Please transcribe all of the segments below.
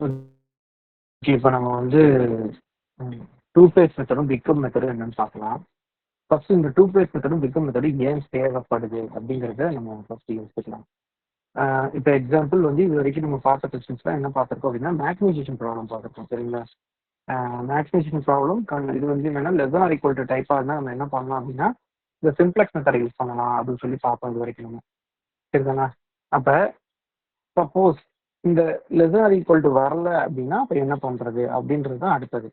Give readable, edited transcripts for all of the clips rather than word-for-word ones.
இப்போ நம்ம வந்து டூ ஃபேஸ் மெத்தடும் பிகம் மெத்தடும் என்னன்னு பார்க்கலாம். ஃபர்ஸ்ட் இந்த டூ ஃபேஸ் மெத்தடும் பிகம் மெத்தடும் ஏன் தேவைப்படுது அப்படிங்கிறத நம்ம ஃபர்ஸ்ட் யோசிக்கலாம். இப்போ எக்ஸாம்பிள் வந்து இது வரைக்கும் நம்ம பார்த்த கொஸ்டின்ஸ்லாம் என்ன பார்த்துருக்கோம் அப்படின்னா மேக்ஸிமைசேஷன் ப்ராப்ளம் பார்த்துருக்கோம். சரிங்களா? மேக்ஸிமைசேஷன் ப்ராப்ளம் இது வந்து என்னன்னா லெஸ் ஆர் ஈக்குவல் டு டைப்பாக இருந்தால் நம்ம என்ன பண்ணலாம் அப்படின்னா இந்த சிம்ப்ளெக்ஸ் மெத்தடை யூஸ் பண்ணலாம் அப்படின்னு சொல்லி பார்ப்போம் இது வரைக்கும் நம்ம. சரிதானா? அப்போ சப்போஸ் இந்த லெஸ் ஆர் ஈக்குவல் டு வரல அப்படின்னா அப்போ என்ன பண்ணுறது அப்படின்றது தான் அடுத்தது.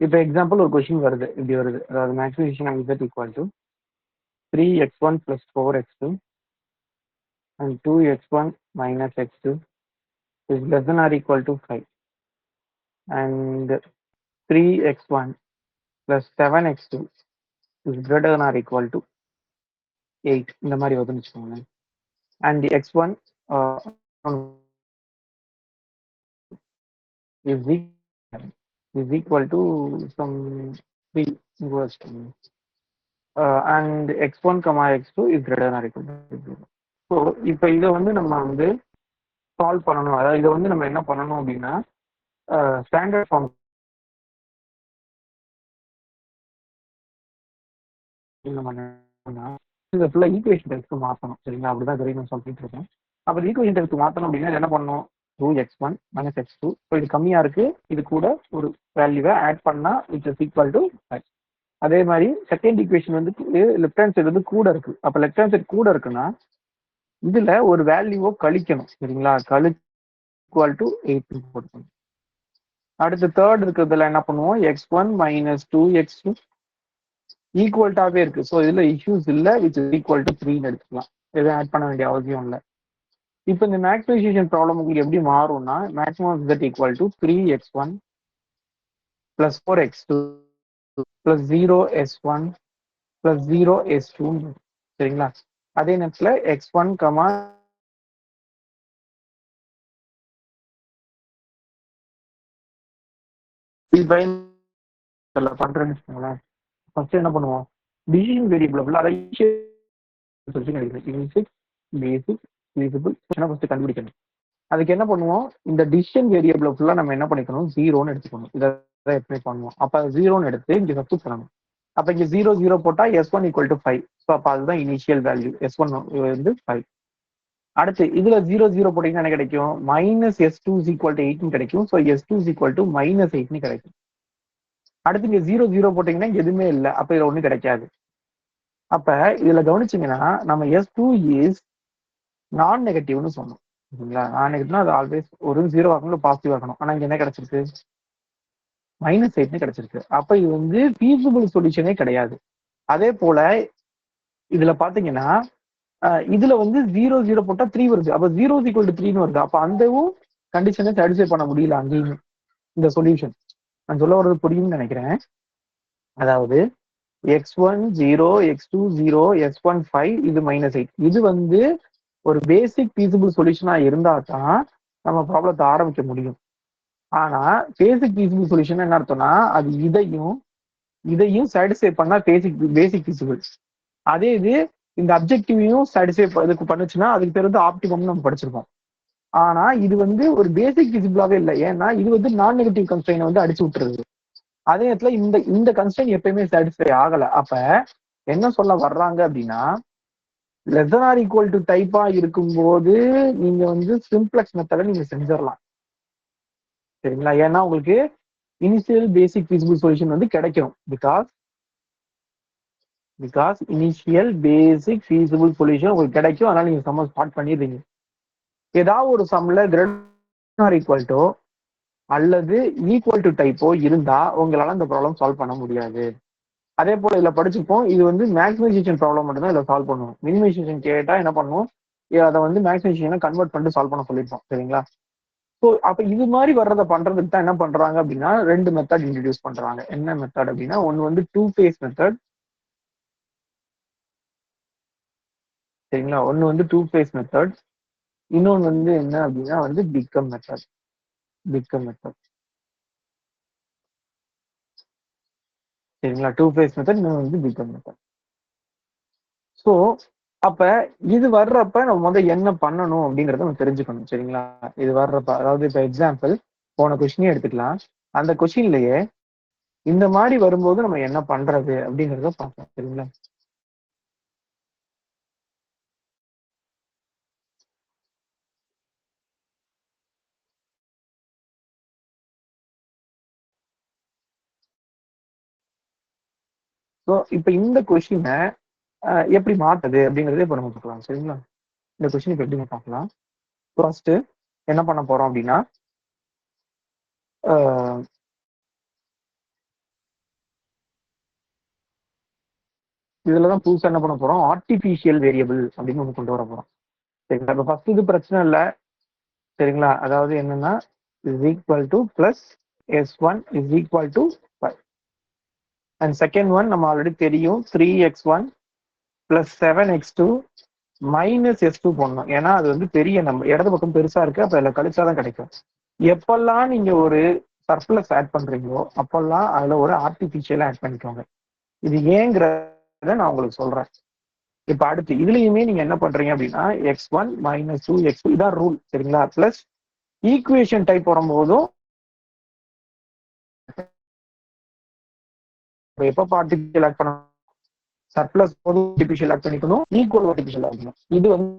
இப்போ எக்ஸாம்பிள் ஒரு கொஸ்டின் வருது, இப்படி வருது, அதாவது maximisation z equal to 3x1 + 4x2 and 2x1 - x2 is less than or equal to 5 and 3x1 + 7x2 is greater than or equal to 8. இந்த மாதிரி வருதுன்னு வச்சுக்கோங்க. and x1 is equal to some 3 and x1, x2 is greater than or equal to 0. So இப்போ இதை வந்து நம்ம வந்து solve பண்ணணும். அதாவது இதை வந்து நம்ம என்ன பண்ணணும் அப்படின்னா ஸ்டாண்டர்ட் ஃபார்ம் இதை ஃபுல்லாக ஈக்குவேஷன் டைப்க்கு மாற்றணும். சரிங்களா? அப்படிதான் வரைக்கும் நான் சொல்லிட்டு இருக்கேன். அப்போ ஈக்குவேஷன் டைப்க்கு மாற்றணும் அப்படின்னா என்ன பண்ணணும்? 2x1 - x2. ஸோ இது கம்மியாக இருக்கு, இது கூட ஒரு வேல்யூவை ஆட் பண்ணா விச் இஸ் ஈக்குவல் டு 5. அதே மாதிரி செகண்ட் ஈக்குவேஷன் வந்து லெஃப்ட் ஹேண்ட் சைடு வந்து கூட இருக்கு. அப்போ லெஃப்ட் ஹேண்ட் சைடு கூட இருக்குன்னா இதுல ஒரு வேல்யூவோ கழிக்கணும். சரிங்களா? ஈக்குவல் டு 8 போட்டுக்கணும். அடுத்து தேர்ட் இருக்கிறதுல என்ன பண்ணுவோம்? x1 - 2x2 ஈக்குவல்ட்டாவே இருக்கு. ஸோ இதுல இஷ்யூஸ் இல்லை, விச் இஸ் ஈக்குவல் டு 3ன்னு எடுத்துக்கலாம். எதுவும் ஆட் பண்ண வேண்டிய அவசியம் இல்லை. இப்போ இந்த மேக்ஸிமைசேஷன் ப்ராப்ளம் உங்களுக்கு எப்படி மாறும்னா maximum z equal to 3x1 + 4x2 + 0s1 + 0s2. சரிங்களா? அதே நேரத்தில் x1, பண்றேன்னு வச்சுக்கோங்களேன். ஃபர்ஸ்ட் என்ன பண்ணுவோம்? டிசிஷன் வேரியபிள் அதை கண்டுபிடிக்கணும். அதுக்கு என்ன பண்ணுவோம்? இந்த டிசிஷன் வேரியபிள் ஃபுல்லா நம்ம என்ன பண்ணிக்கணும்? 0ன்னு எடுத்துக்கணும். இதை எப்படி பண்ணுவோம்? அப்ப 0ன்னு எடுத்து இங்க சப்ஸ்டிட் பண்ணணும். அப்ப இங்க 0 0 போட்டா s1 = 5. ஸோ அப்ப அதுதான் இனிஷியல் வேல்யூ. s1 வந்து 5. அடுத்து இதுல 0 0 போட்டீங்கன்னா என்ன கிடைக்கும்? -s2 = 8 கிடைக்கும். ஸோ s2 = -8 கிடைக்கும். அடுத்து இங்க 0 0 போட்டீங்கன்னா எதுவுமே இல்லை, அப்ப இதுல ஒண்ணும் கிடைக்காது. அப்ப இதுல கவனிச்சீங்கன்னா நம்ம s2 இஸ் நான் நெகட்டிவ்னு சொன்னோம். சரிங்களா? நான் நெகட்டிவ்னா அது ஆல்வேஸ் ஒரு 0 ஆகணும், பாசிட்டிவ் ஆகணும். ஆனா இங்க என்ன கிடைச்சிருக்கு? -8ன்னு கிடைச்சிருக்கு. அப்ப இது வந்து ஃபீஸிபிள் சொல்யூஷனே கிடையாது. அதே போல இதுல பாத்தீங்கன்னா இதுல வந்து 0 0 போட்டா 3 வருது. அப்ப 0 = 3ன்னு வருது. அப்ப அந்தவும் கண்டிஷனை சாட்டிஸ்ஃபை பண்ண முடியல அங்கேயும் இந்த சொல்யூஷன். நான் சொல்ல வர்றது புரியும்னு நினைக்கிறேன். அதாவது x1 0, x2 0, s1 5, இது -8. இது வந்து ஒரு பேசிக் ஃபீஸிபிள் சொல்யூஷனா இருந்தா தான் நம்ம ப்ராப்ளத்தை ஆரம்பிக்க முடியும். ஆனா பேசிக் ஃபீஸிபிள் சொல்யூஷன் என்ன அர்த்தம்னா அது இதையும் சாட்டிஸ்ஃபை பண்ணா பேசிக் ஃபீஸிபிள். அதே இது இந்த அப்ஜெக்டிவையும் சாட்டிஸ்ஃபை இதுக்கு பண்ணுச்சுன்னா அதுக்கு பேர் வந்து ஆப்டிமம்னு நம்ம படிச்சிருக்கோம். ஆனா இது வந்து ஒரு பேசிக் ஃபீஸிபிளாவே இல்லை. ஏன்னா இது வந்து நான் நெகட்டிவ் கன்ஸ்ட்ரெயினை வந்து அடிச்சு விட்டுருது. அதே நேரத்துல இந்த கன்ஸ்ட்ரெயின் எப்பயுமே சாட்டிஸ்ஃபை ஆகல. அப்ப என்ன சொல்ல வர்றாங்க அப்படின்னா less than or equal to டைப்பா இருக்கும்போது நீங்க வந்து சிம்ப்ளெக்ஸ் மெத்தடை நீங்க செஞ்சிடலாம். சரிங்களா? ஏன்னா உங்களுக்கு இனிஷியல் பேசிக் ஃபீஸிபிள் சொல்யூஷன் வந்து கிடைக்கும். Because initial basic feasible solution உங்களுக்கு கிடைக்கும். அதனால நீங்க சம் ஸ்டார்ட் பண்ணிடுறீங்க. ஏதாவது ஒரு சம்ல கிரேட்டர் ஆர் ஈக்குவல் டு அல்லது ஈக்குவல் டு டைப்போ இருந்தா உங்களால இந்த ப்ராப்ளம் சால்வ் பண்ண முடியாது. அதே போல இதுல படிச்சுப்போம், இது வந்து மேக்ஸிமைசேஷன் ப்ராப்ளம் மட்டும்தான் இதில் சால்வ் பண்ணுவோம். மினிமைசேஷன் கேட்டா என்ன பண்ணுவோம்? அதை வந்து மேக்ஸிமைசேஷனை கன்வெர்ட் பண்ணிட்டு சால்வ் பண்ண சொல்லியிருப்போம். சரிங்களா? ஸோ அப்ப இது மாதிரி வர்றதை பண்றதுக்கு தான் என்ன பண்றாங்க அப்படின்னா 2 மெத்தட் இன்ட்ரடியூஸ் பண்றாங்க. என்ன மெத்தட் அப்படின்னா ஒன்னு வந்து டூ ஃபேஸ் மெத்தட். சரிங்களா? ஒன்னு வந்து டூ ஃபேஸ் மெத்தட், இன்னொன்னு வந்து என்ன அப்படின்னா வந்து பிகம் மெத்தட். சரிங்களா? டூ ஃபேஸ் மெத்தட், இன்னொன்று வந்து பிகம் மெத்தட். ஸோ அப்ப இது வர்றப்ப நம்ம என்ன பண்ணணும் அப்படிங்கறத நம்ம தெரிஞ்சுக்கணும். சரிங்களா? இது வர்றப்ப அதாவது இப்ப எக்ஸாம்பிள் போன கொஸ்டினே எடுத்துக்கலாம். அந்த கொஸ்டின்லயே இந்த மாதிரி வரும்போது நம்ம என்ன பண்றது அப்படிங்கறத பார்ப்போம். சரிங்களா? ஸோ இப்ப இந்த கொஸ்டினை எப்படி மாத்துது அப்படிங்கறத இப்ப நம்ம பார்க்கலாம். சரிங்களா? இந்த கொஸ்டின் இப்ப எப்படி பார்க்கலாம். ஃபர்ஸ்ட் என்ன பண்ண போறோம் அப்படின்னா, இதுலதான் புதுசா என்ன பண்ண போறோம், ஆர்டிபிஷியல் வேரியபிள் அப்படின்னு ஒண்ணு கொண்டு வர போறோம். சரிங்களா? இப்ப ஃபர்ஸ்ட் இது பிரச்சனை இல்லை. சரிங்களா? அதாவது என்னன்னா is equal to plus s1 is equal to 5 and second one நம்ம ஆல்ரெடி தெரியும் 3x1 plus 7x2 minus s2 போடணும். ஏன்னா அது வந்து பெரிய நம்ம இடது பக்கம் பெருசா இருக்கு, அப்ப அதுல கழிச்சாதான் கிடைக்கும். எப்பெல்லாம் நீங்க ஒரு சர்ப்ளஸ் ஆட் பண்றீங்களோ அப்பெல்லாம் அதுல ஒரு ஆர்டிபிஷியல் ஆட் பண்ணிக்கோங்க. இது ஏங்கிறத நான் உங்களுக்கு சொல்றேன். இப்ப அடுத்து இதுலயுமே நீங்க என்ன பண்றீங்க அப்படின்னா x1 மைனஸ் 2x2 இதான் ரூல். சரிங்களா? பிளஸ் ஈக்குவேஷன் டைப் வரும்போதும் எப்ப ஆர்டிபிஷியல் ஆட் பண்ணணும், சர்ப்ளஸ் போது ஆர்டிபிஷியல் ஆட் பண்ணிக்கணும், ஈக்குவல் ஆர்டிபிஷியல் ஆட் பண்ணணும். இது வந்து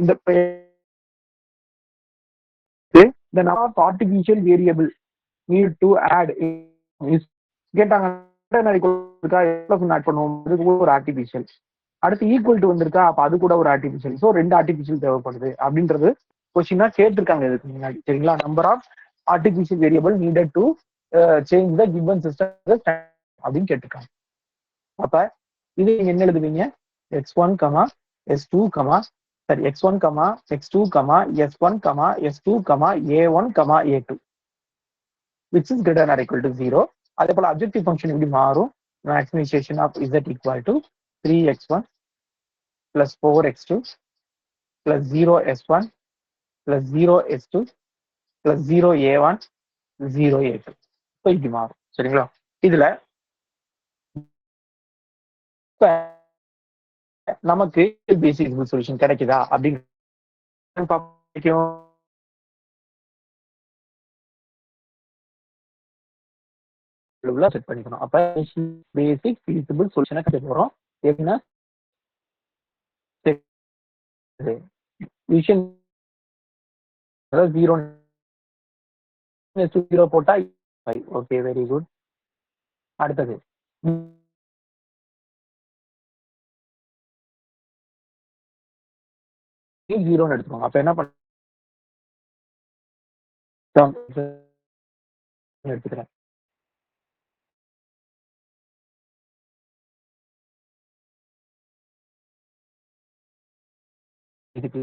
இந்த the number of artificial variable need to add is கேட்டாங்க ஆட் பண்ணுவோம், அது கூட ஒரு ஆர்டிபிஷியல். அடுத்து ஈக்குவல் டு வந்திருக்கா, அப்ப அது கூட ஒரு ஆர்டிபிஷியல். ஸோ 2 ஆர்டிபிஷியல் தேவைப்படுது அப்படின்றது கொஸ்டினா கேட்டிருக்காங்க இதுக்கு முன்னாடி. சரிங்களா? Number of artificial variable needed to change the given system அப்படின்னு கேட்டிருக்காங்க. அப்ப இது நீங்க என்ன எழுதுவீங்க, x1 கமா s2 கமா சரி x1 comma x2 comma s1 comma s2 comma a1 comma a2 which is greater than or equal to 0. அதே போல அப்ஜெக்டிவ் ஃபங்க்ஷன் இப்படி மாறும். maximization of z equal to 3x1 plus 4x2 plus 0s1 plus 0s2 plus 0a1 0a2. So இப்படி மாறும். சரிங்களா? இதுல நமக்கு பேசிக் solution கிடைக்குதா அப்படின்னு செட் பண்ணிக்கணும். அப்ப பேசிக் ஃபீசிபிள் சொல்யூஷனை கிடைக்க போறோம். எப்படின்னா விஷன் அதாவது 0 போட்டா 5. Okay, very good. அடுத்தது 0ன்னு எடுத்துக்கோங்க. அப்ப என்ன பண்ண எடுத்துக்கிறேன். இதுக்கு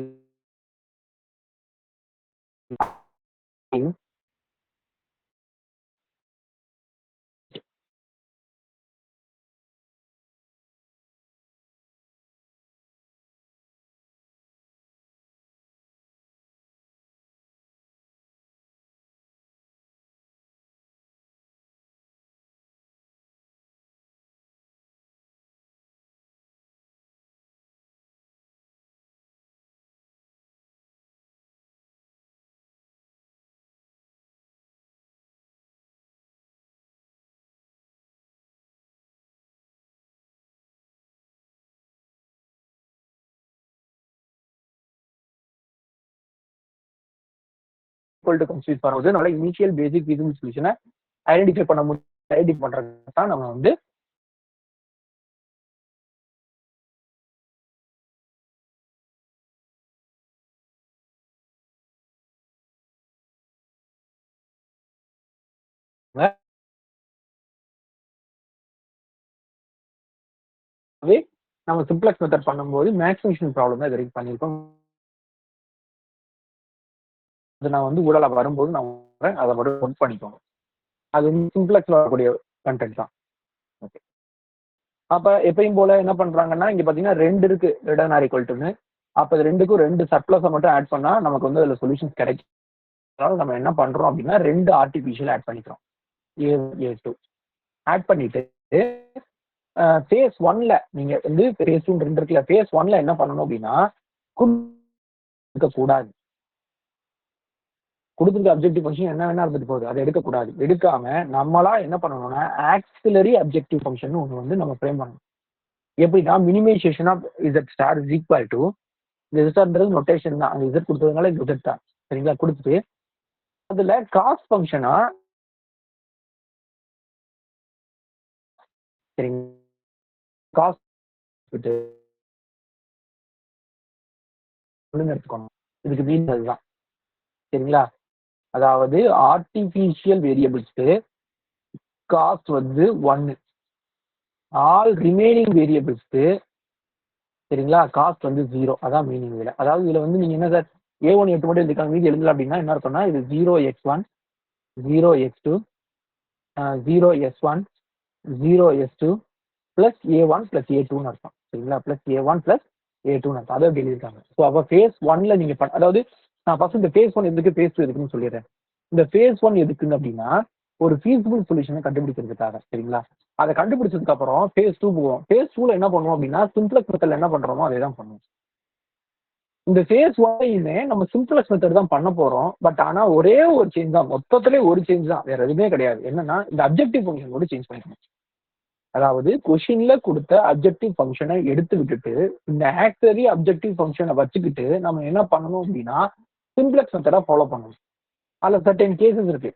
கன்சிடர் பண்ணும்போது நம்மளால இனிஷியல் பேசிக் ஃபீசிபிள் சொல்யூஷனை ஐடென்டிஃபை பண்ண முடியும். ஐடென்டிஃபை பண்றது தான் நம்ம வந்து நம்ம சிம்ப்ளெக்ஸ் மெத்தட் பண்ணும்போது மேக்ஸிமேஷன் ப்ராப்ளம் தான் இது வரைக்கும் பண்ணியிருக்கோம். அது நான் வந்து ஊழல வரும்போது நான் அதை மட்டும் நோட் பண்ணிக்கோங்க. அது சிம்ப்ளெக்ஸ்ல வரக்கூடிய கண்டென்ட் தான். ஓகே. அப்ப எப்பயும் போல என்ன பண்றாங்கன்னா இங்க பாத்தீங்கன்னா 2 இருக்கு greater than or equal to. அப்ப இது 2க்கும் 2 சர்ப்ளஸை மட்டும் ஆட் பண்ணா நமக்கு வந்து அதுல சொல்யூஷன்ஸ் கிடைக்கும். அதனால நம்ம என்ன பண்றோம் அப்படின்னா 2 ஆர்டிபிஷியல் ஆட் பண்ணிக்கிறோம். A2 ஆட் பண்ணிட்டு ஃபேஸ் 1ல நீங்க வந்து ஃபேஸ் 2 2 இருக்குல்ல, ஃபேஸ் 1ல என்ன பண்ணணும் அப்படின்னா இருக்க கூடாது. கொடுத்துருக்க அப்ஜெக்டிவ் ஃபங்க்ஷன் என்ன வேணா இருந்துட்டு போகுது, அதை எடுக்கக்கூடாது. எடுக்காம நம்மளா என்ன பண்ணணும்னா ஆக்சிலரி அப்ஜெக்டிவ் ஃபங்க்ஷன் ஒன்று வந்து நம்ம ஃப்ரேம் பண்ணணும். எப்படின்னா minimization of Z star is equal to இந்த இசட்ன்றது நொட்டேஷன் தான், அந்த இசட் கொடுத்ததுனால இந்த இசட் தான் சரிங்களா. கொடுத்துட்டு அதுல காஸ்ட் ஃபங்க்ஷனா சரிங்க காஸ்ட் எடுத்துக்கணும். இதுக்கு மீன் அதுதான் சரிங்களா. அதாவது ஆர்டிபிஷியல் வேரியபிள்ஸ்க்கு காஸ்ட் வந்து 1, ஆல் ரிமைனிங் வேரியபிள்ஸ்க்கு சரிங்களா காஸ்ட் வந்து 0. அதான் மீனிங் இதுல. அதாவது இதுல வந்து நீங்க என்ன சார் A1 8 மட்டும் எழுதிக்கலாம், மீதி எழுதல அப்படின்னா என்ன அர்த்தம்னா இது 0x1 0x2 0s1 0s2 plus A1 plus A2ன்னு அர்த்தம் சரிங்களா. பிளஸ் A1 பிளஸ் A2ன்னு அர்த்தம். அதை எழுதியிருக்காங்க. ஸோ அப்போ ஃபேஸ் 1ல நீங்க அதாவது நான் ஃபர்ஸ்ட் இந்த ஃபேஸ் 1 எதுக்கு ஃபேஸ் 2 எதுக்குன்னு சொல்லிடுறேன். இந்த ஃபேஸ் 1 எதுக்குன்னு அப்படின்னா ஒரு ஃபீஸிபிள் சொல்யூஷனை கண்டுபிடிக்கிறதுக்காக சரிங்களா. அதை கண்டுபிடிச்சதுக்கு அப்புறம் ஃபேஸ் 2 போவோம். ஃபேஸ் 2ல என்ன பண்ணுவோம் அப்படின்னா சிம்ப்ளெக்ஸ் மெத்தட்ல என்ன பண்றோமோ அதே தான் பண்ணுவோம். இந்த ஃபேஸ் 1யுமே நம்ம சிம்ப்ளெக்ஸ் மெத்தட் தான் பண்ண போறோம். பட் ஆனா ஒரே ஒரு சேஞ்ச் தான், மொத்தத்திலே ஒரு சேஞ்ச் தான், வேற எதுவுமே கிடையாது. என்னன்னா இந்த அப்ஜெக்டிவ் ஃபங்க்ஷன் கூட சேஞ்ச் பண்ணிக்கணும். அதாவது கொஷின்ல கொடுத்த அப்ஜெக்டிவ் ஃபங்க்ஷனை எடுத்து விட்டுட்டு இந்த ஆக்சிலரி அப்ஜெக்டிவ் ஃபங்க்ஷனை வச்சுக்கிட்டு நம்ம என்ன பண்ணணும் அப்படின்னா சிம்ப்ளெக்ஸ் மெத்தடை ஃபாலோ பண்ணணும். அதுல சர்டன் கேசஸ் இருக்கு.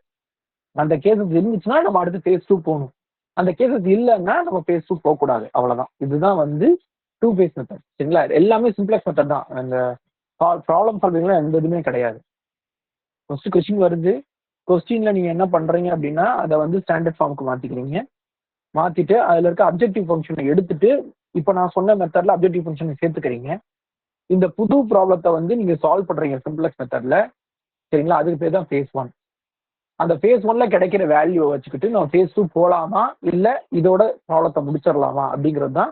அந்த கேசஸ் இருந்துச்சுன்னா நம்ம அடுத்து ஃபேஸ் 2 போகணும். அந்த கேசஸ் இல்லைன்னா நம்ம ஃபேஸ் 2 போகக்கூடாது. அவ்வளவுதான். இதுதான் வந்து 2 ஃபேஸ் மெத்தட் சரிங்களா. எல்லாமே சிம்ப்ளெக்ஸ் மெத்தட் தான். அந்த ப்ராப்ளம் சால்விங்லாம் எந்த இதுவுமே கிடையாது. ஃபர்ஸ்ட் கொஸ்டின் வருது, கொஸ்டின்ல நீங்க என்ன பண்றீங்க அப்படின்னா அதை வந்து ஸ்டாண்டர்ட் ஃபார்முக்கு மாத்திக்கிறீங்க. மாத்திட்டு அதுல இருக்க அப்ஜெக்டிவ் ஃபங்க்ஷனை எடுத்துட்டு இப்போ நான் சொன்ன மெத்தட்ல அப்ஜெக்டிவ் ஃபங்க்ஷனை சேர்த்துக்கிறீங்க. இந்த புது ப்ராப்ளத்தை வந்து நீங்க சால்வ் பண்றீங்க சிம்ப்ளெக்ஸ் மெத்தட்ல சரிங்களா. அதுக்கு பேர் தான் ஃபேஸ் 1. அந்த ஃபேஸ் 1ல கிடைக்கிற வேல்யூவை வச்சுக்கிட்டு நம்ம ஃபேஸ் 2 போலாமா இல்ல இதோட ப்ராப்ளத்தை முடிச்சிடலாமா அப்படிங்கிறது தான்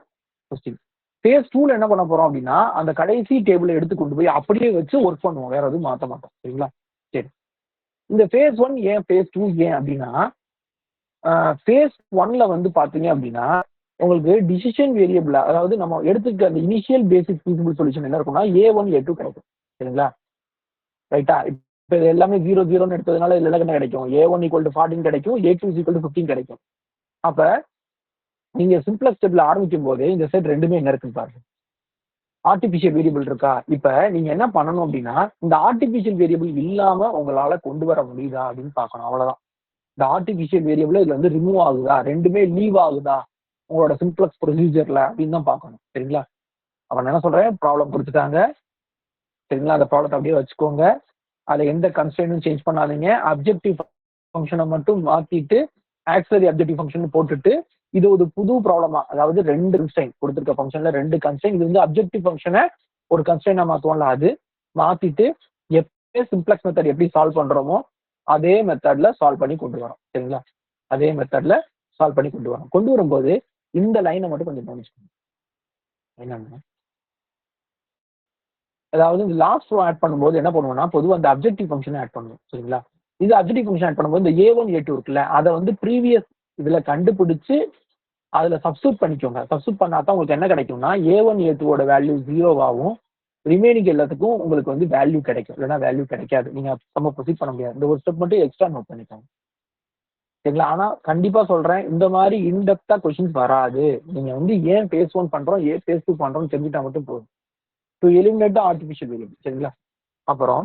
கொஸ்டின். ஃபேஸ் 2ல என்ன பண்ண போறோம் அப்படின்னா அந்த கடைசி டேபிளை எடுத்து கொண்டு போய் அப்படியே வச்சு ஒர்க் பண்ணுவோம், வேற எதுவும் மாற்ற மாட்டோம் சரிங்களா. சரி, இந்த ஃபேஸ் 1 ஏன் ஃபேஸ் 2 ஏன் அப்படின்னா ஃபேஸ் 1ல வந்து பாத்தீங்க அப்படின்னா உங்களுக்கு டிசிஷன் வேரியபிள், அதாவது நம்ம எடுத்துக்க அந்த இனிஷியல் பேசிக் ஃபீஸிபிள் சொல்யூஷன் என்ன இருக்கும்னா A1 A2 கிடைக்கும் சரிங்களா. ரைட்டா. இப்போ இது எல்லாமே 0 0ன்னு எடுத்ததுனால இதுல என்ன கிடைக்கும், A1 = 14 கிடைக்கும், A2 = 15 கிடைக்கும். அப்ப நீங்க சிம்ப்ளெக்ஸ் ஸ்டெப்ல ஆரம்பிக்கும் போது இந்த செட் ரெண்டுமே என்ன இருக்குன்னு பாருங்க. ஆர்டிபிஷியல் வேரியபிள் இருக்கா. இப்ப நீங்க என்ன பண்ணணும் அப்படின்னா இந்த ஆர்டிபிஷியல் வேரியபிள் இல்லாம உங்களால கொண்டு வர முடியுதா அப்படின்னு பார்க்கணும். அவ்வளவுதான். இந்த ஆர்டிபிஷியல் வேரியபிள் இதுல வந்து ரிமூவ் ஆகுதா, ரெண்டுமே லீவ் ஆகுதா உங்களோட சிம்ப்ளெக்ஸ் ப்ரொசீஜர்ல அப்படின்னு தான் பார்க்கணும் சரிங்களா. அப்ப நான் என்ன சொல்றேன், ப்ராப்ளம் கொடுத்துட்டாங்க சரிங்களா. அந்த ப்ராப்ளத்தை அப்படியே வச்சுக்கோங்க. அதை எந்த கன்ஸ்ட்ரெயினும் சேஞ்ச் பண்ணாதீங்க. அப்ஜெக்டிவ் ஃபங்க்ஷனை மட்டும் மாத்திட்டு ஆக்சிலரி அப்ஜெக்டிவ் ஃபங்க்ஷன் போட்டுட்டு இது ஒரு புது ப்ராப்ளமா, அதாவது 2 கன்ஸ்ட்ரெயின் கொடுத்துருக்க ஃபங்க்ஷன்ல 2 கன்ஸ்ட்ரெயின், இது வந்து அப்ஜெக்டிவ் ஃபங்க்ஷனை ஒரு கன்ஸ்ட்ரெயினா மாத்துவோம்ல, அது மாத்திட்டு எப்பவே சிம்ப்ளெக்ஸ் மெத்தட் எப்படி சால்வ் பண்றோமோ அதே மெத்தட்ல சால்வ் பண்ணி கொண்டு வரோம் சரிங்களா. அதே மெத்தட்ல சால்வ் பண்ணி கொண்டு வரோம். கொண்டு வரும்போது இந்த லைனை மட்டும் கொஞ்சம் கவனிச்சுக்கணும். என்னன்னா அதாவது இந்த லாஸ்ட் ரோ ஆட் பண்ணும்போது என்ன பண்ணுவோம்னா பொதுவாக அந்த அப்ஜெக்டிவ் ஃபங்க்ஷனை ஆட் பண்ணுவோம் சரிங்களா. இது அப்ஜெக்டிவ் ஃபங்க்ஷன் ஆட் பண்ணும்போது இந்த A1 A2 இருக்குல்ல, அதை வந்து ப்ரீவியஸ் இதுல கண்டுபிடிச்சு அதுல சப்ஸ்டியூட் பண்ணிக்கோங்க. சப்ஸ்டியூட் பண்ணாதான் உங்களுக்கு என்ன கிடைக்கும்னா A1 A2 வேல்யூ 0வாகவும் ரிமைனிங் எல்லாத்துக்கும் உங்களுக்கு வந்து வேல்யூ கிடைக்கும், இல்லைன்னா வேல்யூ கிடைக்காது. நீங்க நம்ம ப்ரொசீட் பண்ண முடியாது. இந்த ஒரு ஸ்டெப் மட்டும் எக்ஸ்ட்ரா நோட் பண்ணிக்கோங்க சரிங்களா. ஆனா கண்டிப்பா சொல்றேன், இந்த மாதிரி இன்டெப்தா கொஸ்டின்ஸ் வராது. நீங்க வந்து ஏன் ஃபேஸ் 1 பண்றோம் ஏன் ஃபேஸ் 2 பண்றோம்னு தெரிஞ்சுட்டா மட்டும் போதும். To eliminate the artificial variable சரிங்களா. அப்புறம்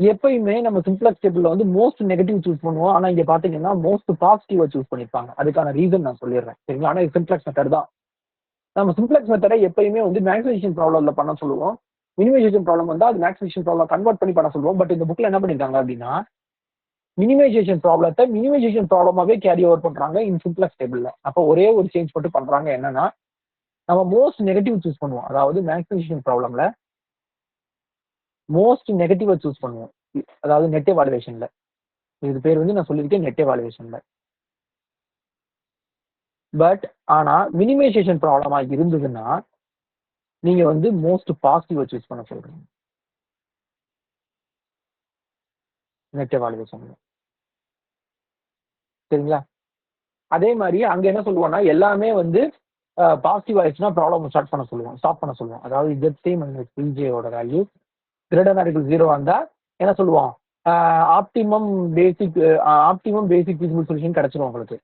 எப்பயுமே நம்ம சிம்ப்ளெக்ஸ் டேபிள்ல வந்து மோஸ்ட் நெகட்டிவ் சூஸ் பண்ணுவோம். ஆனா இங்க பாத்தீங்கன்னா மோஸ்ட் பாசிட்டிவா சூஸ் பண்ணிருப்பாங்க. அதுக்கான ரீசன் நான் சொல்லிடுறேன் சரிங்களா. ஆனா இது சிம்ப்ளெக்ஸ் மெத்தட் தான். நம்ம சிம்ப்ளெக்ஸ் மெத்தடை எப்பயுமே வந்து மேக்ஸிமைசேஷன் ப்ராப்ளம்ல பண்ண சொல்லுவோம். மினிமைசேஷன் ப்ராப்ளம் வந்தா அது மேக்ஸிமைசேஷன் ப்ராப்ளம் கன்வெர்ட் பண்ணி பண்ண சொல்லுவோம். பட் இந்த புக்ல என்ன பண்ணிருக்காங்க அப்படின்னா மினிமைசேஷன் ப்ராப்ளத்தை மினிமைசேஷன் ப்ராப்ளமாவே கேரி ஓவர் பண்றாங்க இன் சிம்ப்ளெக்ஸ் டேபிள்ல. அப்போ ஒரே ஒரு சேஞ்ச் மட்டும் பண்றாங்க. என்னன்னா நம்ம மோஸ்ட் நெகட்டிவ் சூஸ் பண்ணுவோம். அதாவது மேக்ஸிமைசேஷன் ப்ராப்ளம்ல மோஸ்ட் நெகட்டிவா சூஸ் பண்ணுவோம். அதாவது நெட் எவாலுவேஷன்ல. இது பேர் வந்து நான் சொல்லியிருக்கேன் நெட் எவாலுவேஷன்ல. பட் ஆனா மினிமைசேஷன் ப்ராப்ளமா இருந்ததுன்னா நீங்க வந்து மோஸ்ட் பாசிட்டிவா சூஸ் பண்ண சொல்றீங்க நெட் எவாலுவேஷன்ல சரிங்களா. அதே மாதிரி அங்க என்ன சொல்லுவோம்னா எல்லாமே வந்து பாசிட்டிவ் ஆயிடுச்சுன்னா ப்ராப்ளம் ஸ்டாப் பண்ண சொல்லுவோம். அதாவது ZC - Pj வேல்யூ > 0 வந்தா என்ன சொல்லுவோம், ஆப்டிமம் பேசிக் ஃபீசிபிள் சொல்யூஷன் கிடைச்சிரும் உங்களுக்கு.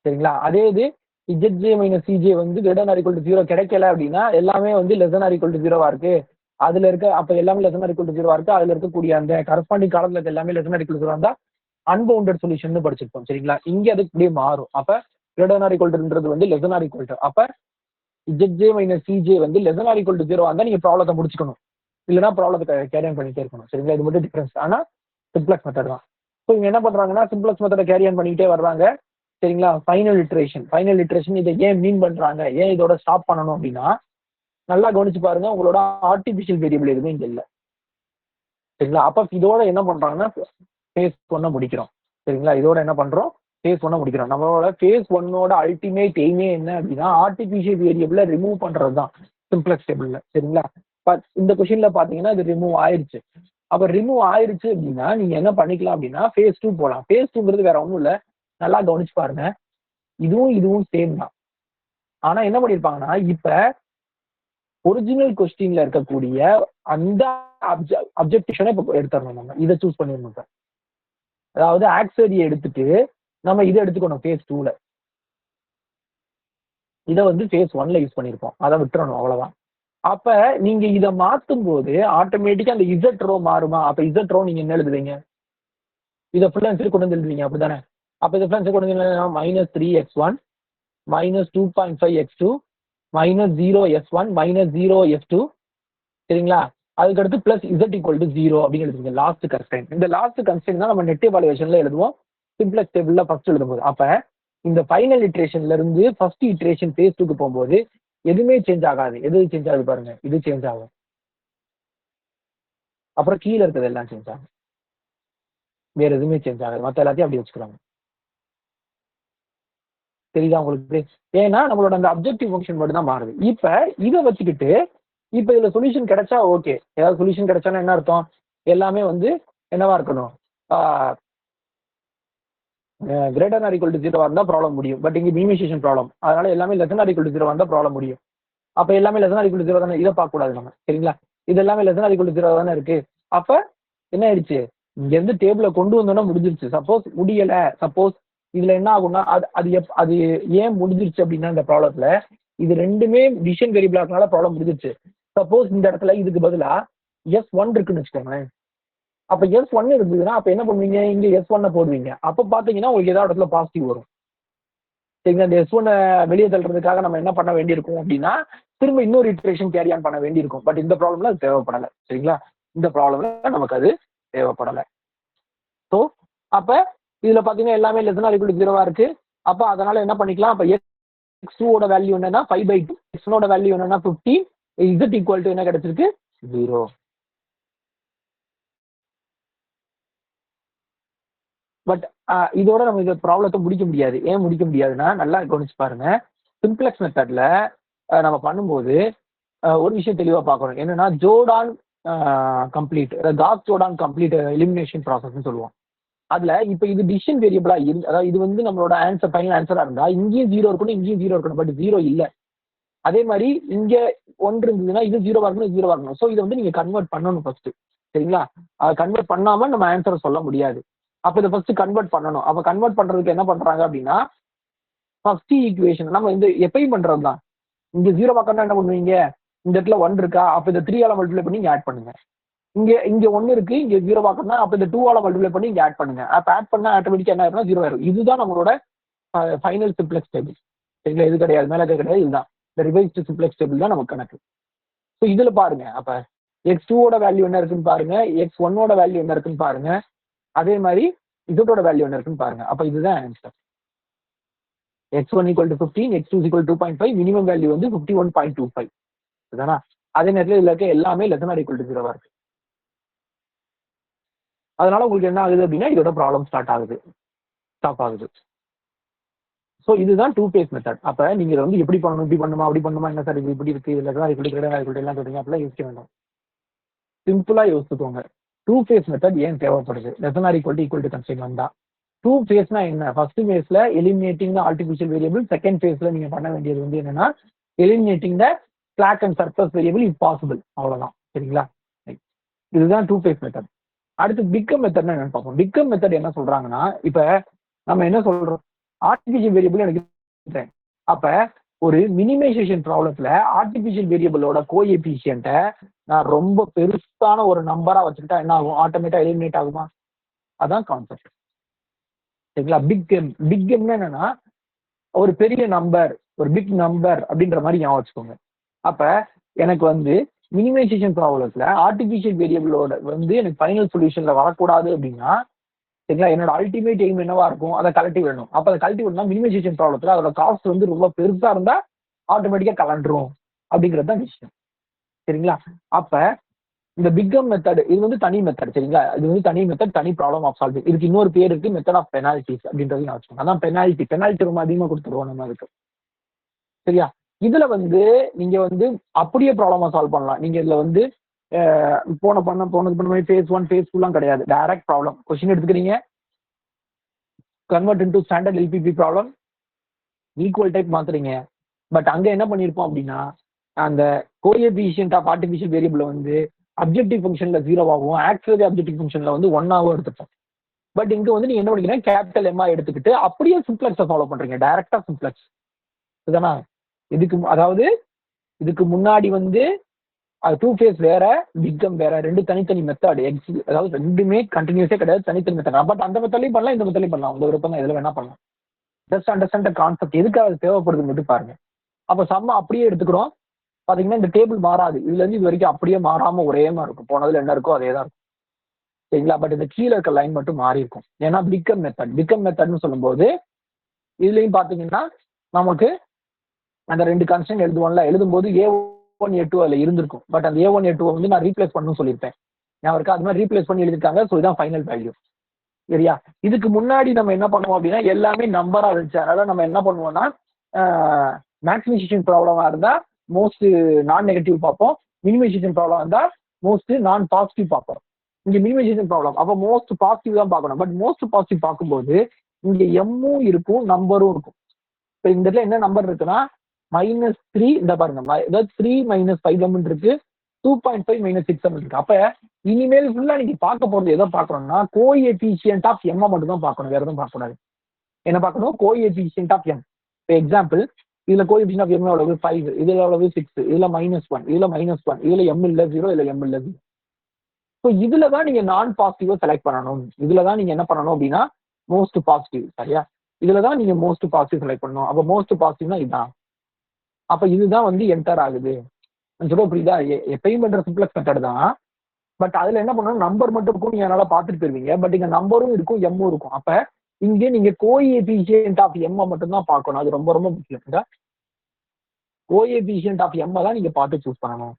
சரிங்களா? அதே இது இஜெட்ஜே மைனஸ் சிஜே வந்து கிரேட்டர் ஆர் ஈக்குவல் டு 0 கிடைக்கல அப்படின்னா எல்லாமே வந்து லெஸ் ஆர் ஈக்குவல் டு 0வா இருக்கு. அதுல இருக்க அப்ப எல்லாமே லெஸ் ஆர் ஈக்குவல் டு 0வா இருக்கு. அதுல இருக்கக்கூடிய அந்த கரஸ்பாண்டிங் காலத்துல இருக்க எல்லாமே லெஸ் ஆர் ஈக்குவல் டு 0 இருந்தா அன்பவுண்டட் சொல்யூஷன் படிச்சிருப்போம். சரிங்களா? இங்க அது இப்படியே மாறும். அப்ப கிரேட்டர் ஆர் ஈக்குவல் டுன்றது வந்து லெஸ் ஆர் ஈக்குவல் டு, அப்ப இஜெட்ஜே மைனஸ் சிஜே வந்து லெஸ் ஆர் ஈக்குவல் டு 0 இருந்தா நீங்க ப்ராப்ளத்தை முடிச்சுக்கணும். இல்லைன்னா ப்ராப்ளத்தை கேரி ஆன் பண்ணிட்டே இருக்கணும். சரிங்களா? இது மட்டும் டிஃபரன்ஸ். ஆனா சிம்ப்ளக்ஸ் மெத்தட் தான். ஸோ இவங்க என்ன பண்றாங்கன்னா சிம்ப்ளக்ஸ் மெத்தடை கேரி ஆன் பண்ணிக்கிட்டே வர்றாங்க. சரிங்களா? ஃபைனல் இட்ரேஷன் இதை ஏன் மீன் பண்றாங்க, ஏன் இதோட ஸ்டாப் பண்ணணும் அப்படின்னா, நல்லா கவனிச்சு பாருங்க, உங்களோட ஆர்டிபிஷியல் வேரியபிள் எதுவுமே இங்க இல்லை. சரிங்களா? அப்ப இதோட என்ன பண்றாங்கன்னா ஃபேஸ் 1 முடிக்கிறோம். சரிங்களா? இதோட என்ன பண்றோம், ஃபேஸ் 1 முடிக்கிறோம். நம்மளோட ஃபேஸ் 1ஓட அல்டிமேட் எய்மே என்ன அப்படின்னா ஆர்டிபிஷியல் வேரியபிளை ரிமூவ் பண்றதுதான் சிம்ப்ளக்ஸ் டேபிள்ல. சரிங்களா? இந்த கொஸ்டின்ல பாத்தீங்கன்னா இது ரிமூவ் ஆயிருச்சு. அப்ப ரிமூவ் ஆயிருச்சு அப்படின்னா நீங்க என்ன பண்ணிக்கலாம் அப்படின்னா ஃபேஸ் 2 போலாம். ஃபேஸ் 2ங்கிறது வேற ஒன்றும் இல்லை, நல்லா கவனிச்சு பாருங்க, இதுவும் சேம் தான். ஆனா என்ன பண்ணிருப்பாங்கன்னா இப்ப ஒரிஜினல் கொஸ்டின்ல இருக்கக்கூடிய அந்த அப்ஜெக்டிஷனை இப்ப எடுத்துடணும். நம்ம இதை சூஸ் பண்ணிடணும். அதாவது ஆக்சரியை எடுத்துட்டு நம்ம இதை எடுத்துக்கணும் ஃபேஸ் 2ல. இதை வந்து ஃபேஸ் 1ல யூஸ் பண்ணிருப்போம், அதை விட்டுறணும், அவ்வளவுதான். அப்ப நீங்க இதை மாத்தும் போது ஆட்டோமேட்டிக்கா அந்த இசட் ரோ மாறுமா? அப்ப இசட் ரோ நீங்க என்ன எழுதுவீங்க, இதை ஃபுல்லா கொண்டு வந்து எழுதுவீங்க, அப்படித்தானே? அப்ப இதை ஃபுல்லா கொண்டு வந்து -3x1 -2.5x2 -0s1 -0s2. சரிங்களா? அதுக்கடுத்து பிளஸ் இசட் ஈக்குவல் டு 0 அப்படின்னு எழுதுவீங்க லாஸ்ட் கன்ஸ்ட்ரெயின்ட். இந்த லாஸ்ட் கன்ஸ்ட்ரெயின்ட் தான் நம்ம நெட் எவாலுவேஷன்ல எழுதுவோம், சிம்ப்ளக்ஸ் டேபிள்ல ஃபர்ஸ்ட் எழுதும்போது. அப்ப இந்த ஃபைனல் இட்ரேஷன்ல இருந்து ஃபர்ஸ்ட் இட்ரேஷன் ஃபேஸ் 2க்கு போகும்போது எதுவுமே சேஞ்ச் ஆகாது. எது சேஞ்ச் ஆகுது பாருங்க, இது சேஞ்ச் ஆகும். அப்புறம் கீழே இருக்கிறது எல்லாம் சேஞ்ச் ஆகும், வேற எதுவுமே சேஞ்ச் ஆகாது. மற்ற எல்லாத்தையும் அப்படி வச்சுக்கிறாங்க. தெரியுதா உங்களுக்கு? ஏன்னா நம்மளோட அந்த அப்ஜெக்டிவ் ஃபங்க்ஷன் மட்டும் தான் மாறுது. இப்ப இதை வச்சுக்கிட்டு இப்ப இதுல சொல்யூஷன் கிடைச்சா ஓகே. ஏதாவது சொல்யூஷன் கிடைச்சானா என்ன அர்த்தம், எல்லாமே வந்து என்னவா இருக்கணும், கிரேட்டர் ஆர் ஈக்குவல் டு 0வா இருந்தா ப்ராப்ளம் முடியும். பட் இங்க மினிமைசேஷன் ப்ராப்ளம், அதனால எல்லாமே லெஸ் ஆர் ஈக்குவல் டு 0வா இருந்தா ப்ராப்ளம் முடியும். அப்ப எல்லாமே லெஸ் ஆர் ஈக்குவல் டு 0 தானே, இதை பார்க்க கூடாது நம்ம. சரிங்களா? இது எல்லாமே லெஸ் ஆர் ஈக்குவல் டு 0 தானே இருக்கு. அப்ப என்ன ஆயிடுச்சு, இங்க இருந்து டேபிள கொண்டு வந்தோம்னா முடிஞ்சிருச்சு. சப்போஸ் முடியல, சப்போஸ் இதுல என்ன ஆகும்னா அது ஏன் முடிஞ்சிருச்சு அப்படின்னா இந்த ப்ராப்ளத்துல இது ரெண்டுமே டிசிஷன் வேரியபிளா இருக்கனால ப்ராப்ளம் முடிஞ்சிருச்சு. சப்போஸ் இந்த இடத்துல இதுக்கு பதிலா S1 இருக்குன்னு வச்சுக்கோங்களேன். அப்ப S1 இருந்ததுன்னா அப்ப என்ன பண்ணுவீங்க, இங்க S1 போடுவீங்க. அப்ப பாத்தீங்கன்னா உங்களுக்கு ஏதாவது இடத்துல பாசிட்டிவ் வரும். சரிங்களா? இந்த S1 வெளியே தள்ளுறதுக்காக நம்ம என்ன பண்ண வேண்டியிருக்கும் அப்படின்னா திரும்ப இன்னொரு இட்ரேஷன் கேரி ஆன் பண்ண வேண்டியிருக்கும். பட் இந்த ப்ராப்ளம்ல அது தேவைப்படலை. சரிங்களா? இந்த ப்ராப்ளம்ல நமக்கு அது தேவைப்படலை. ஸோ அப்ப இதுல பாத்தீங்கன்னா எல்லாமே லெஸ் ஆர் ஈக்குவல் டு 0வா இருக்கு. அப்ப அதனால என்ன பண்ணிக்கலாம், அப்ப x2ஓட வேல்யூ என்னன்னா 5/2, x1ஓட வேல்யூ என்னன்னா 15, z ஈக்குவல் டு என்ன கிடைச்சிருக்கு, 0. பட் இதோட நம்ம இந்த ப்ராப்ளத்தை முடிக்க முடியாது. ஏன் முடிக்க முடியாதுன்னா நல்லா கவனிச்சு பாருங்க, சிம்ப்ளக்ஸ் மெத்தட்ல நம்ம பண்ணும்போது ஒரு விஷயம் தெளிவா பார்க்கணும். என்னன்னா Jordan complete, cos Jordan complete elimination process சொல்லுவோம். அதுல இப்ப இது டிசிஷன் வேரியபிளா இருந்து, அதாவது இது வந்து நம்மளோட ஆன்சர் ஃபைனல் ஆன்சரா இருந்தா இங்கேயும் 0 இருக்கணும், இங்கேயும் 0 இருக்கணும். பட் 0 இல்ல. அதே மாதிரி இங்க 1 இருந்ததுன்னா இது 0வா இருக்கணும், 0வா இருக்கணும். ஸோ இதை வந்து நீங்க கன்வெர்ட் பண்ணணும் ஃபர்ஸ்ட். சரிங்களா? கன்வெர்ட் பண்ணாம நம்ம ஆன்சரை சொல்ல முடியாது. அப்ப இதை ஃபர்ஸ்ட் கன்வெர்ட் பண்ணணும். அப்ப கன்வெர்ட் பண்றதுக்கு என்ன பண்றாங்க அப்படின்னா ஃபர்ஸ்ட் ஈக்குவேஷன் நம்ம இந்த எப்பயும் பண்றதுதான். இங்க 0 பார்க்கணும்னா என்ன பண்ணுவீங்க, இந்த இடத்துல 1 இருக்கா, அப்ப இந்த 3 ஆல மல்டிப்ளை பண்ணி இங்க ஆட் பண்ணுங்க. இங்க 1 இருக்கு, இங்க 0 பார்க்கணும்னா அப்ப இந்த 2 ஆல மல்டிப்ளை பண்ணி இங்க ஆட் பண்ணுங்க. அப்ப ஆட் பண்ணா ஆட்டோமேட்டிக்கா என்ன ஆயிரும்னா 0 ஆயிரும். இதுதான் நம்மளோட ஃபைனல் சிம்ப்ளக்ஸ் டேபிள். சரிங்களா? இது கிடையாது, மேலே கிடையாது, இதுதான் இந்த ரிவைஸ்டு சிம்ப்ளக்ஸ் டேபிள் தான் நமக்கு கணக்கு. ஸோ இதுல பாருங்க, அப்ப x2ஓட வேல்யூ என்ன இருக்குன்னு பாருங்க, x1ஓட வேல்யூ என்ன இருக்குன்னு பாருங்க, அதே மாதிரி இதோட வேல்யூ என்ன இருக்குன்னு பாருங்க. அப்ப இதுதான் answer. x1 equal to 15, x2 equal 2.5, minimum value வந்து 51.25. இதுதானா? அதே நேரத்தில் இதுல இருக்க எல்லாமே லெஸ் ஆர் ஈக்குவல் டு 0வா இருக்கு. அதனால உங்களுக்கு என்ன ஆகுது அப்படின்னா இதோட ப்ராப்ளம் ஸ்டாப் ஆகுது. ஸோ இதுதான் டூ ஃபேஸ் மெத்தட். அப்ப நீங்க வந்து எப்படி பண்ணணும், இப்படி பண்ணுமா, அப்படி பண்ணுமா, என்ன சார் இது இப்படி இருக்கு, இல்ல எல்லாம் சொல்றீங்க, அப்படிலாம் யோசிக்க வேண்டாம். சிம்பிளா யோசிச்சுக்கோங்க, டூ ஃபேஸ் மெத்தட் ஏன் தேவைப்படுது, less or equal to constraint வந்தா. டூ ஃபேஸ்னா என்ன, ஃபர்ஸ்ட் ஃபேஸ்ல எலிமினேட்டிங் த ஆர்டிஃபிஷியல் வேரியபிள், செகண்ட் ஃபேஸ்ல நீங்க பண்ண வேண்டியது வந்து என்னன்னா eliminating the slack and surface variable if possible. அவ்வளவுதான். சரிங்களா? இதுதான் டூ ஃபேஸ் மெத்தட். அடுத்து பிகம் மெத்தட் என்னன்னு பார்ப்போம். பிகம் மெத்தட் என்ன சொல்றாங்கன்னா, இப்ப நம்ம என்ன சொல்றோம், ஆர்டிபிஷியல் வேரியபிள் எனக்கு அப்ப ஒரு மினிமைசேஷன் ப்ராப்ளத்துல ஆர்டிபிஷியல் வேரியபிளோட கோஎஃபிஷியன்ட்டை நான் ரொம்ப பெருசான ஒரு நம்பரா வச்சுக்கிட்டா என்ன ஆகும், ஆட்டோமேட்டா எலிமினேட் ஆகுமா? அதான் கான்செப்ட். சரிங்களா? பிக் எம்னா என்னன்னா ஒரு பெரிய நம்பர், ஒரு பிக் நம்பர் அப்படின்ற மாதிரி ஞாபகம் வச்சுக்கோங்க. அப்ப எனக்கு வந்து மினிமைசேஷன் ப்ராப்ளத்துல ஆர்டிபிஷியல் வேரியபிளோட வந்து எனக்கு ஃபைனல் சொல்யூஷன்ல வரக்கூடாது அப்படின்னா, சரிங்களா, என்னோட அல்டிமேட் எய்ம் என்னவா இருக்கும், அதை கலட்டி விடணும். அப்ப அதை கலட்டி விடணும் மினிமைசேஷன் ப்ராப்ளத்துல அதோட காஸ்ட் வந்து ரொம்ப பெருசா இருந்தா ஆட்டோமேட்டிக்கா கலண்டுரும் அப்படிங்கிறது தான் விஷயம். சரிங்களா? அப்ப இந்த பிகம் மெத்தட் இது வந்து தனி மெத்தட். சரிங்களா? இது வந்து தனி மெத்தட், தனி ப்ராப்ளம் ஆஃப் சால்விங். இதுக்கு இன்னொரு பேர் இருக்கு, மெத்தட் ஆஃப் பெனால்டிஸ் அப்படின்றது நான் வச்சுக்கோங்க. அதான் பெனால்டி ரொம்ப அதிகமா கொடுத்துருவோம் நம்ம அதுக்கு. சரியா? இதுல வந்து நீங்க வந்து அப்படியே ப்ராப்ளமா சால்வ் பண்ணலாம். நீங்க இதுல வந்து போனது ஃபேஸ் 1 ஃபேஸ் 2 கிடையாது. டைரக்ட் ப்ராப்ளம் கொஸ்டின் எடுத்துக்கிறீங்க, convert into standard LPP problem, equal type மாத்துறீங்க. பட் அங்க என்ன பண்ணிருப்போம் அப்படின்னா, அந்த கோஎஃபிஷியன்ட் ஆஃப் ஆர்டிபிஷியல் வேரியபிள் வந்து அப்ஜெக்டிவ் ஃபங்க்ஷன்ல 0 ஆகும், ஆக்சுவலி அப்ஜெக்டிவ் ஃபங்க்ஷன்ல வந்து 1 ஆகும் எடுத்துப்போம். பட் இங்க வந்து நீங்க என்ன பண்ணீங்கன்னா கேபிட்டல் எம்மா எடுத்துக்கிட்டு அப்படியே சிம்ப்ளெக்ஸை ஃபாலோ பண்றீங்க, டைரக்டா சிம்ப்ளெக்ஸ். இதுதானா? இதுக்கு முன்னாடி வந்து டூ ஃபேஸ் வேற, பிகம் வேற, ரெண்டு தனித்தனி மெத்தட். அதாவது ரெண்டுமே கண்டினியூஸே கிடையாது, தனித்தனி மெத்தட். பட் அந்த மெத்தட்லையும் பண்ணலாம், இந்த மெத்தட்லையும் பண்ணலாம். உங்க விருப்பம் தான், எதுல வேணா பண்ணலாம். ஜஸ்ட் அண்டர்ஸ்டாண்ட் கான்செப்ட், எதுக்கு அது தேவைப்படுதுன்னு மட்டும் பாருங்க. அப்ப சம்ம அப்படியே எடுத்துக்கிறோம். பாத்தீங்கன்னா இந்த டேபிள் மாறாது, இதுல இருந்து இது வரைக்கும் அப்படியே மாறாம ஒரே மாதிரி இருக்கும். போனதுல என்ன இருக்கோ அதே தான் இருக்கும். சரிங்களா? பட் இந்த கீழே இருக்க லைன் மட்டும் மாறி இருக்கும். ஏன்னா பிகம் மெத்தட்னு சொல்லும்போது இதுலயும் பாத்தீங்கன்னா நமக்கு அந்த ரெண்டு கன்ஸ்டன்ட் எழுதுவோம்ல, எழுதும்போது A1 A2 அதுல இருந்திருக்கும். பட் அந்த A1 A2 வந்து நான் ரீப்ளேஸ் பண்ணணும்னு சொல்லியிருப்பேன். நான் இருக்கா, அது மாதிரி ரீப்ளேஸ் பண்ணி எழுதிருக்காங்க. ஸோ இதான் ஃபைனல் வேல்யூ. சரியா? இதுக்கு முன்னாடி நம்ம என்ன பண்ணுவோம் அப்படின்னா, எல்லாமே நம்பரா இருந்துச்சு. அதனால நம்ம என்ன பண்ணுவோம்னா, மேக்ஸிமைசேஷன் ப்ராப்ளமா இருந்தா மோஸ்ட் நான் நெகட்டிவ் பார்ப்போம், மினிமைசேஷன் ப்ராப்ளம் இருந்தா மோஸ்ட் நான் பாசிட்டிவ் பார்ப்போம். இங்க மினிமைசேஷன் ப்ராப்ளம் அப்ப மோஸ்ட் பாசிட்டிவ் தான் பார்க்கணும். பட் மோஸ்ட் பாசிட்டிவ் பார்க்கும்போது இங்க எம்மும் இருக்கும், நம்பரும் இருக்கும். இப்போ இந்த இடத்துல என்ன நம்பர் இருக்குன்னா -3, இந்த பாருங்க, அதாவது 3 - 5 இருக்கு, 2.5 - 6 இருக்கு. அப்ப இனிமேல் ஃபுல்லா நீங்க பார்க்க போறது எதை பார்க்கணும்னா கோஎஃபிஷியன்ட் ஆஃப் எம் மட்டும் தான் பார்க்கணும், வேற எதுவும் பார்க்க கூடாது. என்ன பார்க்கணும்? Coefficient of M. இப்போ எக்ஸாம்பிள், இதுல கோஎஃபிஷியன்ட் ஆஃப் எம் எவ்வளவு? 5, இதுல எவ்வளவு? 6, இதுல -1, இதுல -1, இதுல எம் இல்ல 0, இதுல எம் இல்ல 0. ஸோ இதுல தான் நீங்க நான் பாசிட்டிவா செலக்ட் பண்ணணும். இதுல தான் நீங்க என்ன பண்ணணும் அப்படின்னா மோஸ்ட் பாசிட்டிவ். சரியா? இதுல தான் நீங்க மோஸ்ட் பாசிட்டிவ் செலக்ட் பண்ணணும். அப்ப மோஸ்ட் பாசிட்டிவ்னா இதுதான். அப்ப இதுதான் வந்து என்டர் ஆகுது. சொல்ல புரியுதா? எப்பயும் பண்ற சிம்ப்ளெக்ஸ் மெத்தட் தான். பட் அதுல என்ன பண்ணணும், நம்பர் மட்டும் இருக்கும், நீங்க அதனால பார்த்துட்டு போயிருவீங்க. பட் இங்க நம்பரும் இருக்கும், எம்மும் இருக்கும். அப்ப இங்கே நீங்க கோஎஃபிஷியன்ட் ஆஃப் எம் மட்டும் தான் பார்க்கணும். அது ரொம்ப ரொம்ப முக்கியம். கோஎஃபிஷியன்ட் ஆஃப் எம் தான் நீங்க பார்த்து சூஸ் பண்ணணும்.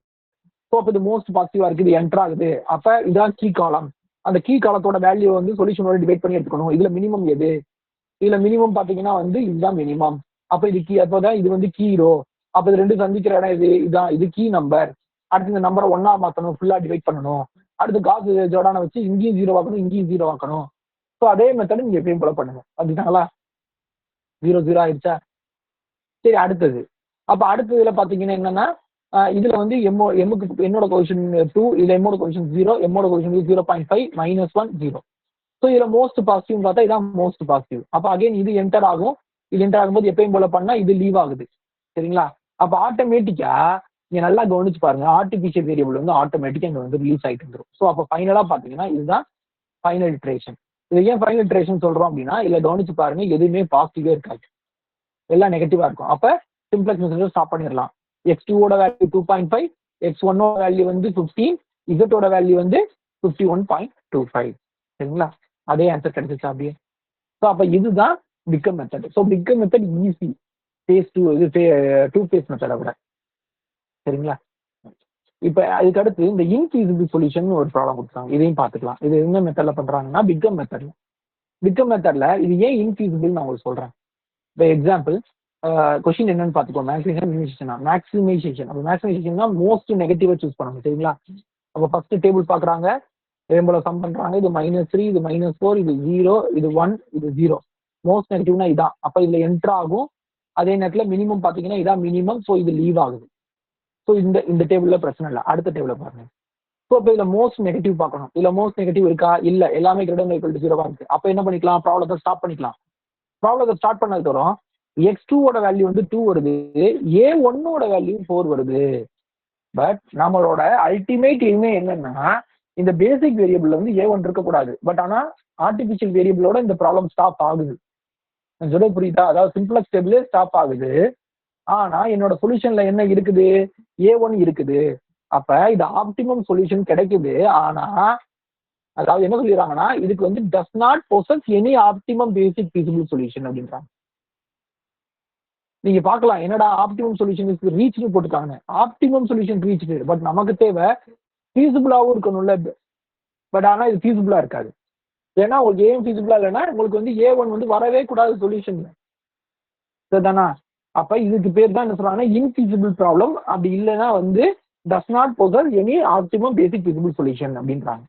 ஸோ அப்போ இது மோஸ்ட் பாசிட்டிவா இருக்கு, இது என்டர் ஆகுது. அப்ப இதான் கீ காலம். அந்த கீ காலத்தோட வேல்யூ வந்து சொல்யூஷனோட டிவைட் பண்ணி எடுத்துக்கணும். இதுல மினிமம் எது? இதுல மினிமம் பாத்தீங்கன்னா வந்து இதுதான் மினிமம். அப்ப இது கீ, அப்போதான் இது வந்து கீரோ. அப்ப இது ரெண்டு சந்திக்கிற இடம் இதுதான், இது கீ நம்பர். அடுத்து இந்த நம்பரை ஒன்னா மாத்தணும், ஃபுல்லா டிவைட் பண்ணணும். அடுத்து காசு ஜோடான வச்சு இங்கேயும் 0 ஆக்கணும், இங்கேயும் 0 ஆக்கணும். ஸோ அதே மெத்தட் நீங்க எப்பயும் போல பண்ணுங்க. அப்படின்னாங்களா? 0 0 ஆயிடுச்சா? சரி, அடுத்தது. அப்ப அடுத்ததுல பாத்தீங்கன்னா என்னன்னா, இதுல வந்து எம்முக்கு என்னோட கொஷின் 2, இதுல எம்மோட கொஷின் 0, எம்மோட கொஷின் 0.5, -1 0. ஸோ இதுல மோஸ்ட் பாசிட்டிவ் பார்த்தா இதான் மோஸ்ட் பாசிட்டிவ். அப்ப அகைன் இது என்டர் ஆகும். இது என்டர் ஆகும்போது எப்பயும் போல பண்ணா இது லீவ் ஆகுது. சரிங்களா? அப்ப ஆட்டோமேட்டிக்கா நீங்க நல்லா கவனிச்சு பாருங்க, ஆர்டிபிஷியல் வேரியபிள் வந்து ஆட்டோமேட்டிக்கா இங்க வந்து ரிலீஸ் ஆயிட்டு வந்துடும். ஸோ அப்ப ஃபைனலா பாத்தீங்கன்னா இதுதான் ஃபைனல் இட்ரேஷன். இது ஏன் ஃபைனல் இட்ரேஷன் சொல்றோம் அப்படின்னா, இதுல கவனிச்சு பாருங்க, எதுவுமே பாசிட்டிவே இருக்காது, எல்லாம் நெகட்டிவா இருக்கும். அப்ப சிம்ப்ளெக்ஸ் மெத்தட் ஸ்டாப் பண்ணிடலாம். x2 வேல்யூ 2.5, x1 வேல்யூ வந்து 15, z வேல்யூ வந்து 51.25. சரிங்களா? அதே ஆன்சர் கிடைச்சிச்சா அப்படியே? ஸோ அப்ப இதுதான் big M method. So big M method easy, phase 2 இது 2 ஃபேஸ் மெத்தடை விட. சரிங்களா? இப்ப அதுக்கு அடுத்து இந்த இன்ஃபீசிபிள் சொல்யூஷன் ஒரு ப்ராப்ளம் கொடுத்தாங்க, இதையும் பார்த்துக்கலாம். இது என்ன மெத்தட்ல பண்றாங்கன்னா பிகம் மெத்தட்ல இது ஏன் இன்ஃபீசிபிள் நான் உங்களுக்கு சொல்றேன். இப்போ எக்ஸாம்பிள், கொஸ்டின் என்னன்னு பார்த்துக்கோ, மேக்ஸிமைசேஷன். அப்போ மேக்ஸிமைசேஷன்னா மோஸ்ட் நெகட்டிவா சூஸ் பண்ணணும். சரிங்களா? அப்போ ஃபர்ஸ்ட் டேபிள் பாக்குறாங்க, போல சம் பண்றாங்க. இது -3, இது -4, இது 0, இது 1, இது 0. மோஸ்ட் நெகட்டிவ்னா இதான். அப்ப இதுல என்டர் ஆகும். அதே நேரத்துல மினிமம் பாத்தீங்கன்னா இதான் மினிமம். ஸோ இது லீவ் ஆகுது. ஸோ இந்த டேபிள்ல பிரச்சனை இல்லை. அடுத்த டேபிள பாருங்க. ஸோ இப்போ இதுல மோஸ்ட் நெகட்டிவ் பார்க்கணும். இதுல மோஸ்ட் நெகட்டிவ் இருக்கா? இல்ல, எல்லாமே கிரேட்டர் ஈக்குவல் டு 0 இருக்கு. அப்ப என்ன பண்ணிக்கலாம்? ப்ராப்ளத்தை ஸ்டாப் பண்ணிக்கலாம். ப்ராப்ளத்தை ஸ்டார்ட் பண்ணதுக்கு அப்புறம் x2 ஓட வேல்யூ வந்து 2 வருது, a1 ஓட வேல்யூ 4 வருது. பட் நம்மளோட அல்டிமேட் எய்மே என்னன்னா, இந்த பேசிக் வேரியபிள் வந்து a1 இருக்கக்கூடாது. பட் ஆனா ஆர்டிபிஷியல் வேரியபிளோட இந்த ப்ராப்ளம் ஸ்டாப் ஆகுது. சொல்ல புரியுதா? அதாவது சிம்பிளக்ஸ் டேபிளே ஸ்டாப் ஆகுது. ஆனா என்னோட சொல்யூஷன்ல என்ன இருக்குது? a1 இருக்குது. அப்ப இது ஆப்டிமம் சொல்யூஷன் கிடைக்குது. ஆனா அதாவது என்ன சொல்லிடுறாங்கன்னா, இதுக்கு வந்து does not possess any optimum basic feasible solution அப்படின்றாங்க. நீங்க பார்க்கலாம், என்னடா ஆப்டிமம் சொல்யூஷன் இஸ் ரீச்னு போட்டுருக்காங்க. ஆப்டிமம் சொல்யூஷன் ரீச்டு, பட் நமக்கு தேவை ஃபீசிபிளாவும் இருக்கணும்ல. பட் ஆனா இது ஃபீசிபிளா இருக்காது. ஏன்னா உங்களுக்கு ஏன் ஃபீசிபிளா இல்லைன்னா, உங்களுக்கு வந்து a1 வந்து வரவே கூடாது சொல்யூஷன். சரிதானா? அப்ப இதுக்கு பேர் தான் என்ன சொல்றாங்கன்னா இன்ஃபீசிபிள் ப்ராப்ளம். அப்படி இல்லைன்னா வந்து does not possess any optimum basic feasible solution அப்படின்றாங்க.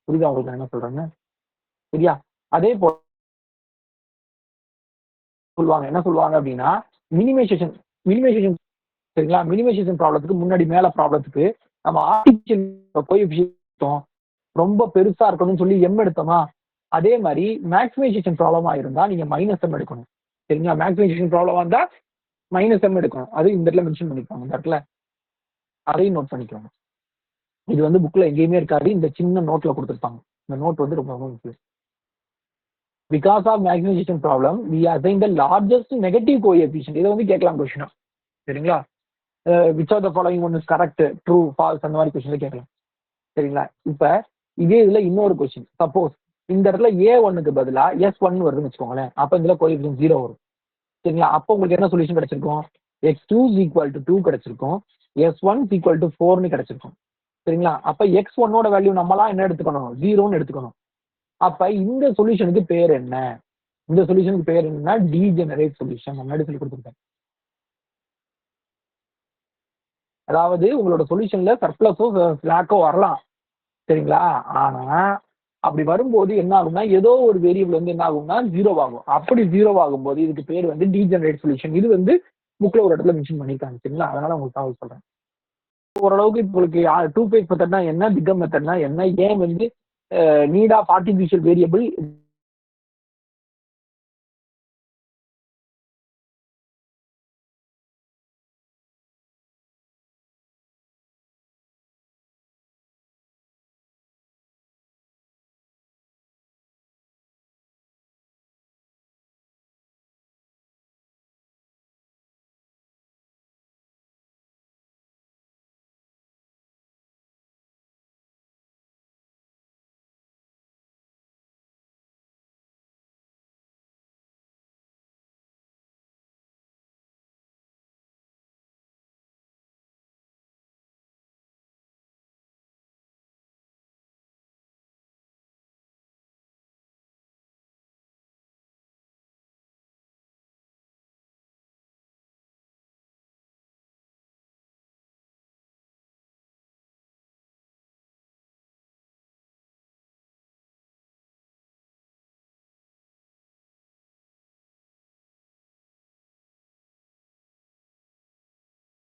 புரியுதா உங்களுக்கு என்ன சொல்றாங்க? சரியா? அதே போல சொல்லுவாங்க, என்ன சொல்லுவாங்க அப்படின்னா, மினிமைசேஷன் சரிங்களா? மினிமைசேஷன் ப்ராப்ளத்துக்கு முன்னாடி மேல ப்ராப்ளத்துக்கு நம்ம ஆர்டிபிஷியல் கோஎஃபிஷியன்ட் ரொம்ப பெருசா இருக்கணும்னு சொல்லி எம் எடுத்தோமா, அதே மாதிரி மேக்ஸிமைசேஷன் ப்ராப்ளமா இருந்தா நீங்க மைனஸ் எம் எடுக்கணும். சரிங்களா? மேக்ஸிமைசேஷன் ப்ராப்ளமா இருந்தா மைனஸ் எம் எடுக்கணும். அது இந்த இடத்துல மென்ஷன் பண்ணிக்கோங்க. இந்த இடத்துல அதையும் நோட் பண்ணிக்கோங்க. இது வந்து புக்ல எங்கேயுமே இருக்காது, இந்த சின்ன நோட்ல கொடுத்துருப்பாங்க. இந்த நோட் வந்து ரொம்ப முக்கியம். Because of maximization problem, we assign the largest negative coefficient. இதை வந்து கேட்கலாம் கொஸ்டினா. சரிங்களா? Which are the following one is correct, true, false, அந்த மாதிரி கொஸ்டின் கேட்கலாம். சரிங்களா? இப்ப இதே இதுல இன்னொரு கொஸ்டின். சப்போஸ் இந்த இடத்துல a1க்கு பதிலா s1 வருதுன்னு வச்சுக்கோங்களேன். அப்ப இதுல கோஎஃபிஷியன்ட் 0 வரும். சரிங்களா? அப்போ உங்களுக்கு என்ன சொல்யூஷன் கிடைச்சிருக்கும்? x2 = 2 கிடைச்சிருக்கும், s1 = 4ன்னு கிடைச்சிருக்கும். சரிங்களா? அப்ப x1 ஓட வேல்யூ நம்மளாம் என்ன எடுத்துக்கணும்? 0ன்னு எடுத்துக்கணும். அப்ப இந்த சொல்யூஷனுக்கு பேர் என்ன? இந்த சொல்யூஷனுக்கு பேர் என்னன்னா டீஜெனரேட் சொல்யூஷன். முன்னாடி சொல்லி கொடுத்துருக்கேன். அதாவது உங்களோட சொல்யூஷன்ல சர்ப்ளஸோ ஸ்லாக்கோ வரலாம். சரிங்களா? ஆனா அப்படி வரும்போது என்ன ஆகும்னா, ஏதோ ஒரு வேரியபிள் வந்து என்ன ஆகும்னா 0 ஆகும். அப்படி 0 ஆகும்போது இதுக்கு பேர் வந்து டீஜெனரேட் சொல்யூஷன். இது வந்து புக்ல ஒரு இடத்துல மென்ஷன் பண்ணிருக்காங்க. சரிங்களா? அதனால உங்களுக்கு தகவல் சொல்றேன். ஓரளவுக்கு உங்களுக்கு 2 phase மெத்தட்னா என்ன, பிகம் மெத்தட்னா என்ன, ஏன் வந்து நீட் ஆஃப் ஆர்டிபிஷியல் வேரியபிள்